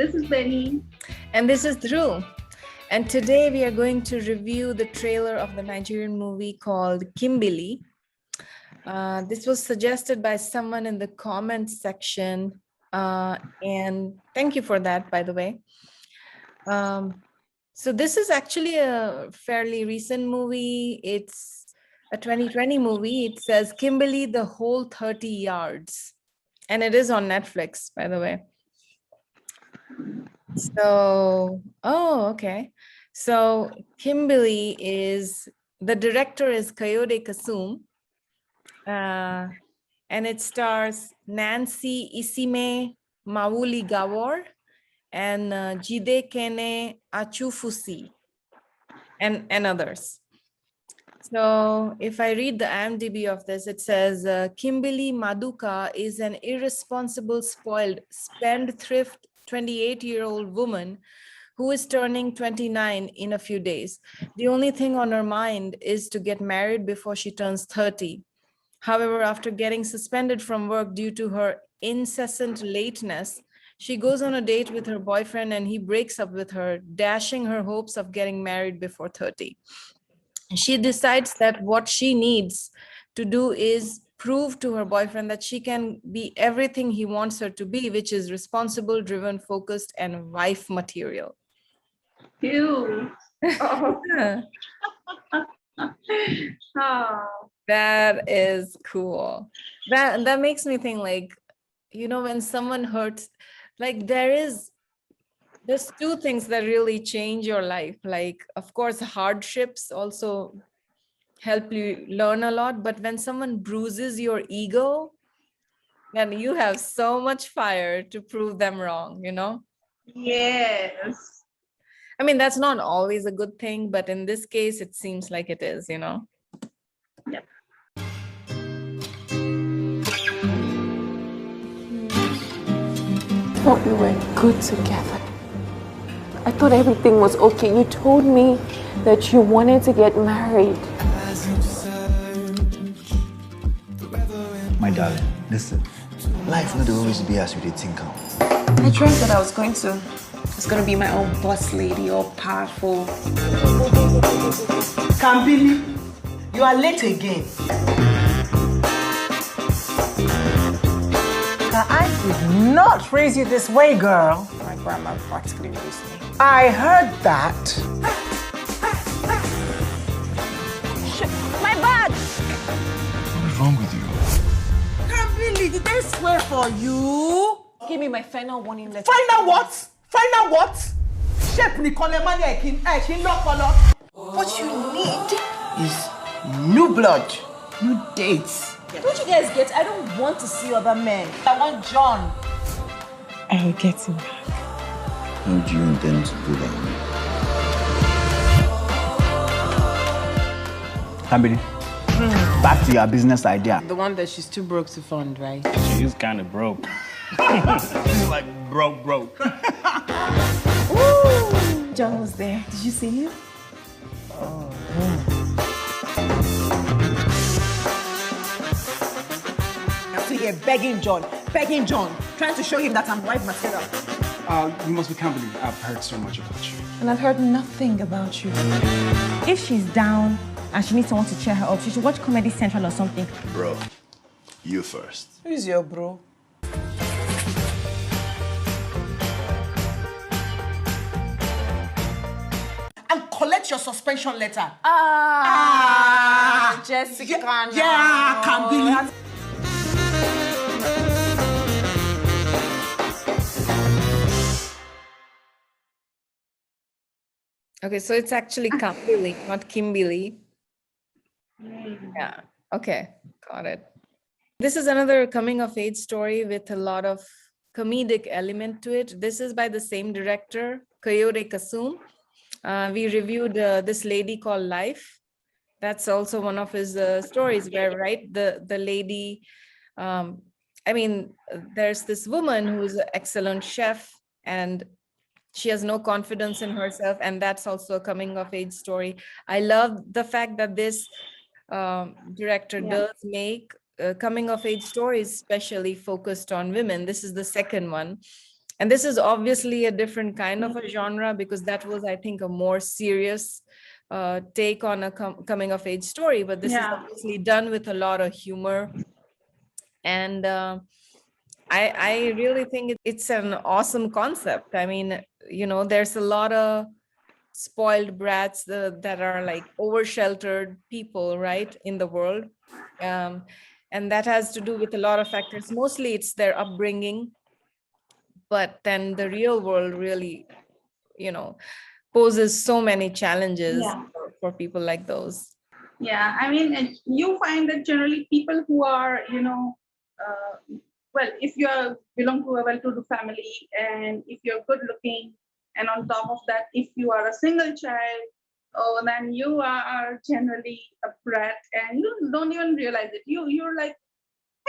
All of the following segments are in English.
This is Benny. And this is Dhru. And today we are going to review the trailer of the Nigerian movie called Kambili. This was suggested by someone in the comments section. And thank you for that, by the way. So this is actually a fairly recent movie. It's a 2020 movie. It says Kambili, the whole 30 yards. And it is on Netflix, by the way. So, okay. So Kambili the director is Kayode Kasum. And it stars Nancy Isime Mawuli Gawor and Jide Kene Achufusi and others. So if I read the IMDb of this, it says Kambili Maduka is an irresponsible, spoiled, spendthrift 28-year-old woman who is turning 29 in a few days. The only thing on her mind is to get married before she turns 30. However, after getting suspended from work due to her incessant lateness, she goes on a date with her boyfriend and he breaks up with her, dashing her hopes of getting married before 30. She decides that what she needs to do is prove to her boyfriend that she can be everything he wants her to be, which is responsible, driven, focused, and wife material. Ew. Oh. Oh. That is cool. That makes me think, like, when someone hurts, like there's two things that really change your life. Like, of course, hardships also help you learn a lot, but when someone bruises your ego, then you have so much fire to prove them wrong, Yes. I mean, that's not always a good thing, but in this case, it seems like it is, Yep. I thought we were good together. I thought everything was okay. You told me that you wanted to get married. My darling, listen. Life not always be as you think out. I dreamt that I was going to be my own boss lady, all powerful. Kambili, you are late again. I did not raise you this way, girl. My grandma practically raised me. I heard that. Shit, my bag! What is wrong with you? Kambili, did they swear for you? Give me my final warning letter. Final what? Final what? Shep Nicole Mania Ekin Lokolo. What you need is new blood, new dates. Don't you guys get? I don't want to see other men. I want John. I will get him back. How do you intend to do that? Kambili, back to your business idea. The one that she's too broke to fund, right? She is kind of broke. She's like broke. John was there. Did you see him? So you're begging John, trying to show him that I'm wife material. You must be Kambili. I've heard so much about you. And I've heard nothing about you. If she's down and she needs someone to cheer her up, she should watch Comedy Central or something. Bro, you first. Who's your bro? And collect your suspension letter. Jessica. Yeah, Kambili. Okay, so it's actually Kambili, not Kambili. Yeah, okay, got it. This is another coming-of-age story with a lot of comedic element to it. This is by the same director, Kayode Kasum. We reviewed this lady called Life. That's also one of his stories where, right, the lady, there's this woman who's an excellent chef and she has no confidence in herself, and that's also a coming of age story. I love the fact that this director does make coming of age stories, especially focused on women. This is the second one. And this is obviously a different kind of a genre, because that was, I think, a more serious take on a coming of age story, but this is obviously done with a lot of humor. And I really think it's an awesome concept. I mean, there's a lot of spoiled brats that are like over-sheltered people, right, in the world. And that has to do with a lot of factors. Mostly it's their upbringing, but then the real world really, poses so many challenges for people like those. Yeah, I mean, you find that generally people who are, well, if you belong to a well-to-do family, and if you're good looking, and on top of that, if you are a single child, oh, then you are generally a brat, and you don't even realize it. You're like,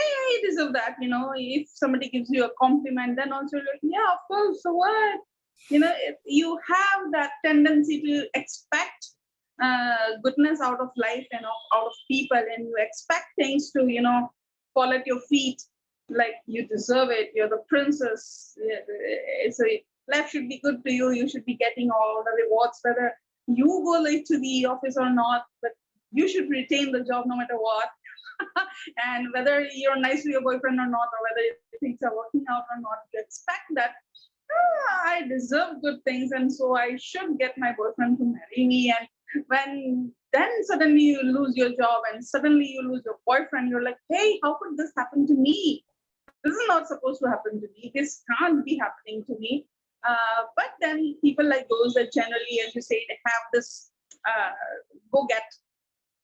hey, I deserve that. If somebody gives you a compliment, then also you're like, yeah, of course. So what? You have that tendency to expect goodness out of life and out of people, and you expect things to fall at your feet, like you deserve it, you're the princess. So life should be good to you, you should be getting all the rewards, whether you go late to the office or not, but you should retain the job no matter what. And whether you're nice to your boyfriend or not, or whether things are working out or not, you expect that I deserve good things, and so I should get my boyfriend to marry me. And when then suddenly you lose your job and suddenly you lose your boyfriend, you're like, hey, how could this happen to me? This is not supposed to happen to me. This can't be happening to me. But then people like those that generally, as you say, they have this go-get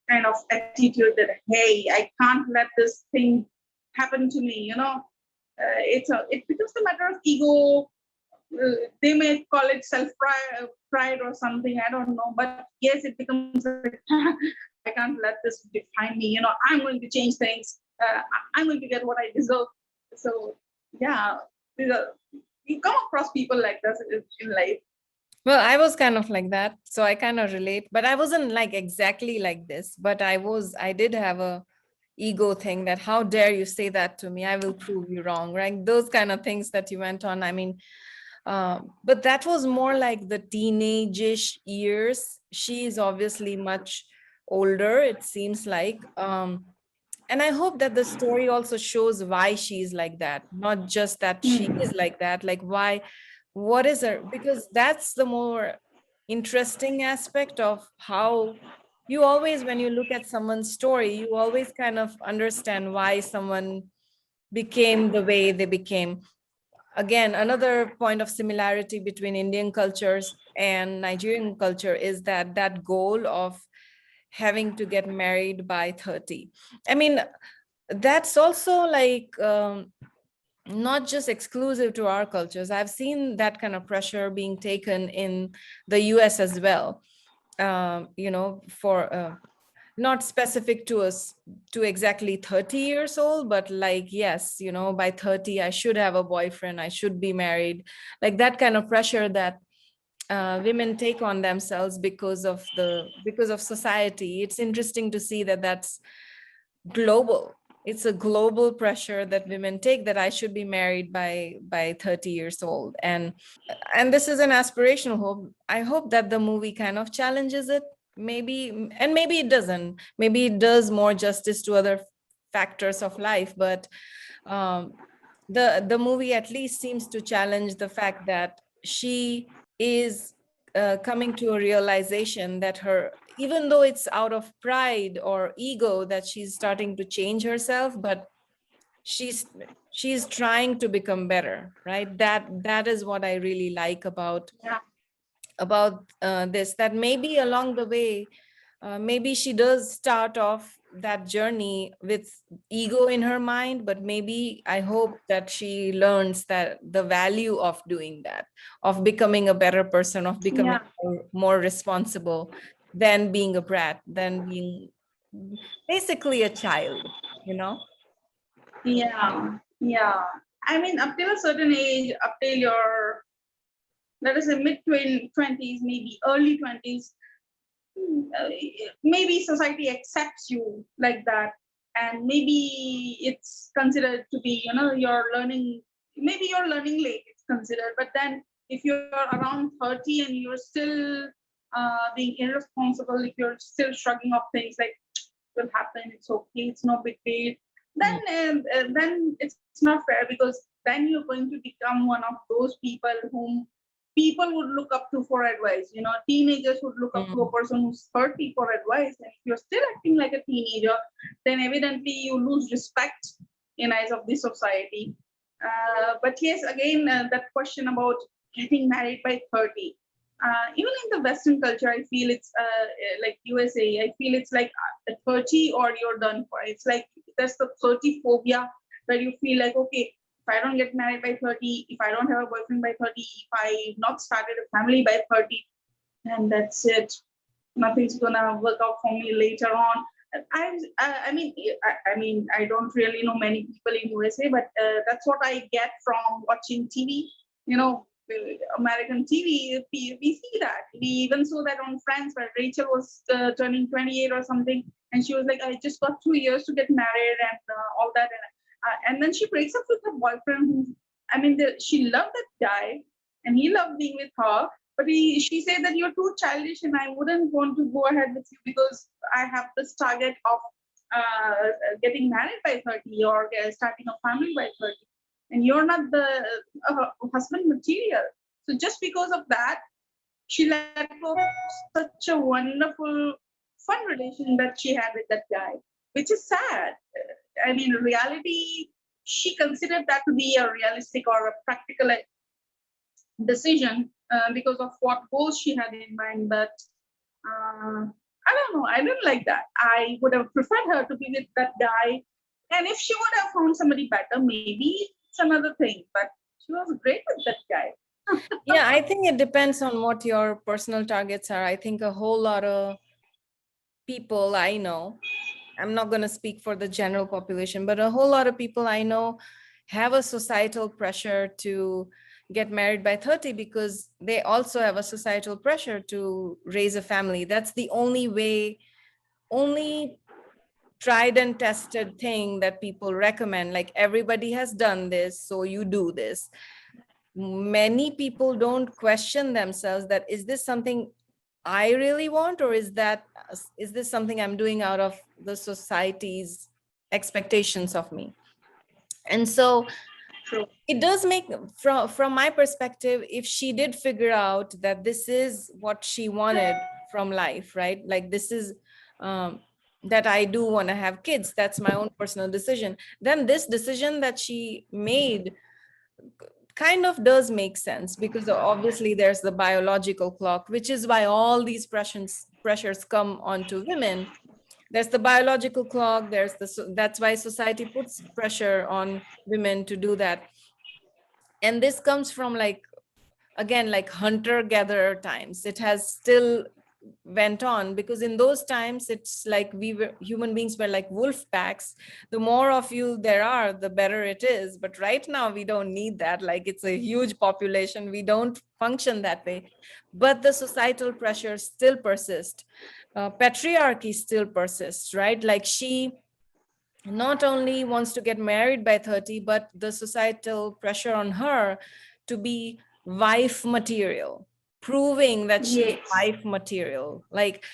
kind of attitude that, hey, I can't let this thing happen to me. It becomes a matter of ego. They may call it self-pride or something, I don't know, but yes, it becomes I can't let this define me. I'm going to change things. I'm going to get what I deserve. So yeah, you come across people like this in life. Well, I was kind of like that, so I kind of relate, but I wasn't like exactly like this, but I did have a ego thing that, how dare you say that to me? I will prove you wrong, right? Those kind of things that you went on. I mean, but that was more like the teenage-ish years. She is obviously much older, it seems like. And I hope that the story also shows why she's like that, not just that she is like that, like why, what is her, because that's the more interesting aspect of how you always, when you look at someone's story, you always kind of understand why someone became the way they became. Again, another point of similarity between Indian cultures and Nigerian culture is that goal of having to get married by 30. I mean, that's also like not just exclusive to our cultures. I've seen that kind of pressure being taken in the US as well, for not specific to us to exactly 30 years old, but like, yes, by 30 I should have a boyfriend, I should be married, like that kind of pressure that women take on themselves because of society. It's interesting to see that that's global. It's a global pressure that women take, that I should be married by 30 years old. And this is an aspirational hope. I hope that the movie kind of challenges it, maybe, and maybe it doesn't. Maybe it does more justice to other factors of life, but the movie at least seems to challenge the fact that she is coming to a realization that even though it's out of pride or ego that she's starting to change herself, but she's trying to become better, right? That is what I really like about this, that maybe along the way, maybe she does start off that journey with ego in her mind, but maybe I hope that she learns that the value of doing that, of becoming a better person, of becoming more responsible than being a brat, than being basically a child, Yeah. I mean, up till a certain age, up till your, let us say, mid-20s, maybe early 20s, maybe society accepts you like that, and maybe it's considered to be, you're learning late. considered. But then if you're around 30 and you're still being irresponsible, if you're still shrugging off things like will happen, it's okay, it's no big deal, then it's not fair, because then you're going to become one of those people whom people would look up to for advice. Teenagers would look up to a person who's 30 for advice, and if you're still acting like a teenager, then evidently you lose respect in eyes of the society. But yes, again, that question about getting married by 30. Even in the Western culture, I feel it's like USA, I feel it's like at 30 or you're done for. It's like there's the 30 phobia, where you feel like, okay, if I don't get married by 30, if I don't have a boyfriend by 30, if I've not started a family by 30, then that's it. Nothing's gonna work out for me later on. I mean, I don't really know many people in USA, but that's what I get from watching TV. American TV, we see that. We even saw that on Friends, where Rachel was turning 28 or something, and she was like, I just got 2 years to get married and all that. And then she breaks up with her boyfriend. She loved that guy, and he loved being with her. But she said that you're too childish, and I wouldn't want to go ahead with you because I have this target of getting married by 30 or starting a family by 30. And you're not the husband material. So just because of that, she let go of such a wonderful, fun relation that she had with that guy, which is sad. In reality, she considered that to be a realistic or a practical decision because of what goals she had in mind. But I don't know. I didn't like that. I would have preferred her to be with that guy. And if she would have found somebody better, maybe it's another thing. But she was great with that guy. Yeah, I think it depends on what your personal targets are. I think a whole lot of people I know, I'm not going to speak for the general population, but a whole lot of people I know have a societal pressure to get married by 30 because they also have a societal pressure to raise a family. That's the only tried and tested thing that people recommend. Like, everybody has done this, so you do this. Many people don't question themselves that, is this something I really want, or is this something I'm doing out of the society's expectations of me? And so it does make, from my perspective, if she did figure out that this is what she wanted from life, right? Like, this is that I do want to have kids, that's my own personal decision, then this decision that she made kind of does make sense, because obviously there's the biological clock, which is why all these pressures come onto women. There's the biological clock, that's why society puts pressure on women to do that. And this comes from, like, again, like hunter-gatherer times. It has still went on, because in those times, it's like human beings were like wolf packs. The more of you there are, the better it is. But right now we don't need that. Like, it's a huge population, we don't function that way. But the societal pressures still persist. Patriarchy still persists, right? Like, she not only wants to get married by 30, but the societal pressure on her to be wife material, proving that she's wife material. Like,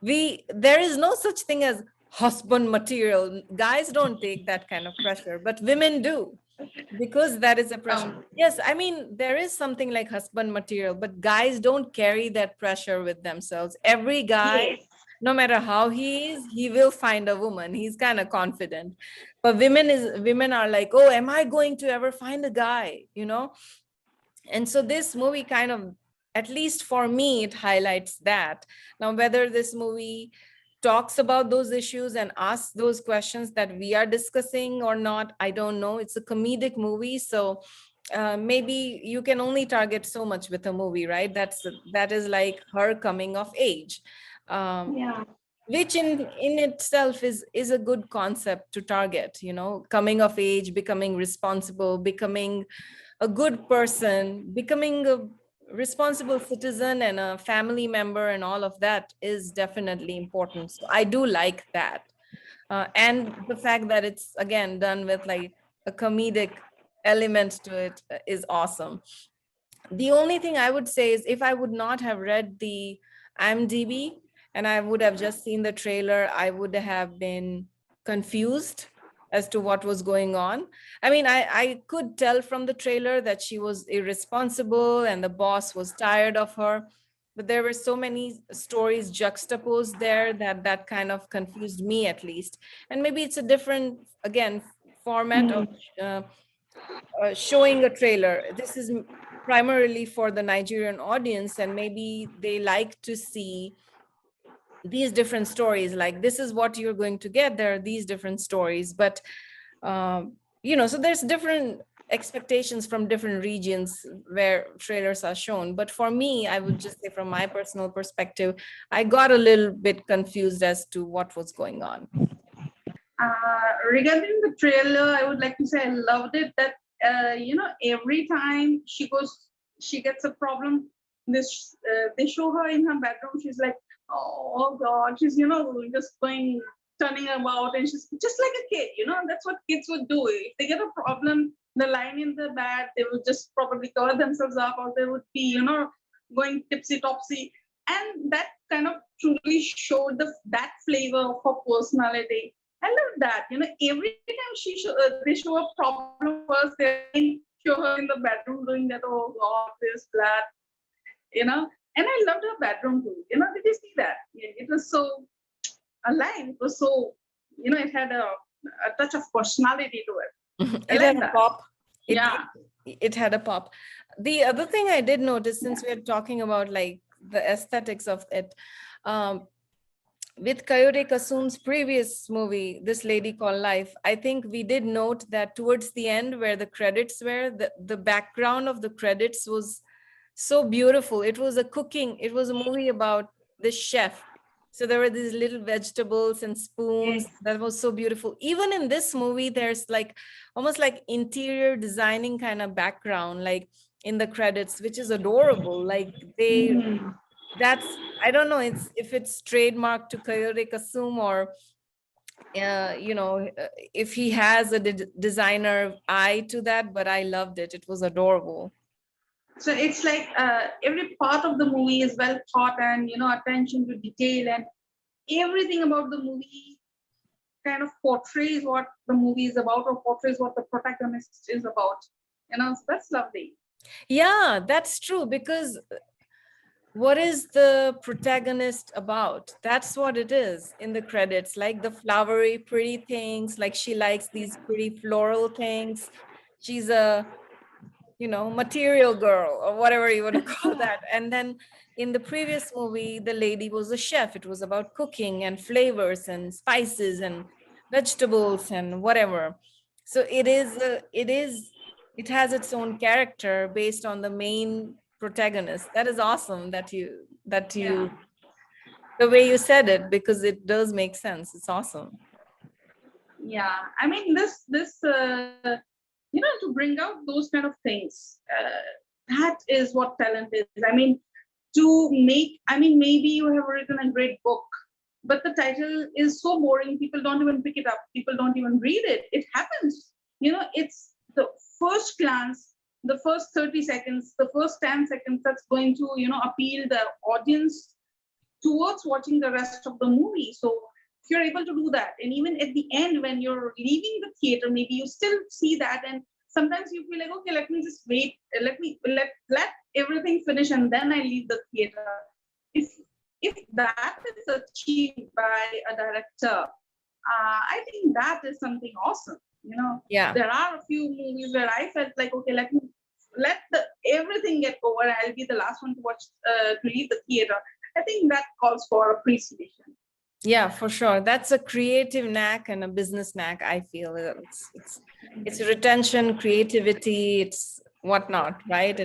there is no such thing as husband material. Guys don't take that kind of pressure, but women do, because that is a pressure. Yes, I mean, there is something like husband material, but guys don't carry that pressure with themselves. Every guy, no matter how he is, he will find a woman. He's kind of confident. But women are like, oh, am I going to ever find a guy, And so this movie kind of, at least for me, it highlights that. Now, whether this movie talks about those issues and asks those questions that we are discussing or not, I don't know. It's a comedic movie, so maybe you can only target so much with a movie, right? That is like her coming of age. Which in itself is a good concept to target, coming of age, becoming responsible, becoming a good person, becoming a responsible citizen and a family member, and all of that is definitely important. So I do like that. And the fact that it's, again, done with like a comedic element to it is awesome. The only thing I would say is if I would not have read the IMDb and I would have just seen the trailer, I would have been confused as to what was going on. I mean, I could tell from the trailer that she was irresponsible and the boss was tired of her, but there were so many stories juxtaposed there that kind of confused me at least. And maybe it's a different, again, format of showing a trailer. This is primarily for the Nigerian audience, and maybe they like to see these different stories, like this is what you're going to get, there are these different stories, but so there's different expectations from different regions where trailers are shown. But for me, I would just say from my personal perspective, I got a little bit confused as to what was going on. Regarding the trailer, I would like to say I loved it that every time she gets a problem, they show her in her bedroom, she's like, oh God, she's just turning about, and she's just like a kid. That's what kids would do. If they get a problem, they're lying in the bed, they would just probably cover themselves up, or they would be going tipsy topsy, and that kind of truly showed that flavor of her personality. I love that. Every time they show a problem first, they show her in the bedroom doing that, oh God, this, that, and I loved her bedroom too. Did you see that? It was so alive. It was so, it had a touch of personality to it. It had a pop. It had a pop. The other thing I did notice, since we're talking about like the aesthetics of it, with Kayode Kasum's previous movie, This Lady Called Life, I think we did note that towards the end where the credits were, the background of the credits was so beautiful. It was a movie about this chef. So there were these little vegetables and spoons. Yes. That was so beautiful. Even in this movie, there's like almost like interior designing kind of background, like in the credits, which is adorable. Like that's, I don't know if it's trademarked to Kayode Kasum or, if he has a designer eye to that, but I loved it. It was adorable. So it's like every part of the movie is well thought, and attention to detail, and everything about the movie kind of portrays what the movie is about, or portrays what the protagonist is about. So that's lovely. Yeah, that's true, because what is the protagonist about? That's what it is in the credits, like the flowery, pretty things, like she likes these pretty floral things. She's a material girl, or whatever you want to call that. And then in the previous movie, the lady was a chef. It was about cooking and flavors and spices and vegetables and whatever. So it has its own character based on the main protagonist. That is awesome that you the way you said it, because it does make sense. It's awesome. Yeah, I mean this to bring out those kind of things, that is what talent is. I mean, maybe you have written a great book, but the title is so boring, people don't even pick it up, people don't even read it. It happens. It's the first glance, the first 30 seconds, the first 10 seconds that's going to, appeal the audience towards watching the rest of the movie. So if you're able to do that, and even at the end when you're leaving the theater, maybe you still see that, and sometimes you feel like, okay, let me just wait, let everything finish and then I leave the theater. If that is achieved by a director, I think that is something awesome. Yeah, there are a few movies where I felt like, okay, let everything get over, I'll be the last one to watch, to leave the theater. I think that calls for appreciation. Yeah, for sure. That's a creative knack and a business knack, I feel. It's retention, creativity, it's whatnot, right?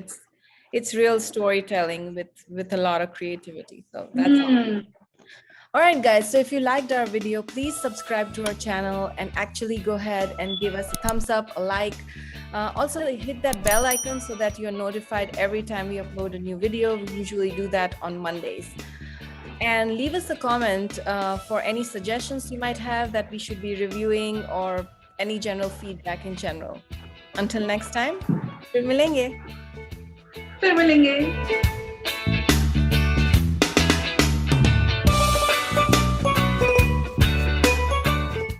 It's real storytelling with a lot of creativity. So that's awesome. All right, guys. So if you liked our video, please subscribe to our channel and actually go ahead and give us a thumbs up, a like. Also hit that bell icon so that you're notified every time we upload a new video. We usually do that on Mondays. And leave us a comment for any suggestions you might have that we should be reviewing, or any general feedback in general. Until next time, फिर मिलेंगे. फिर मिलेंगे.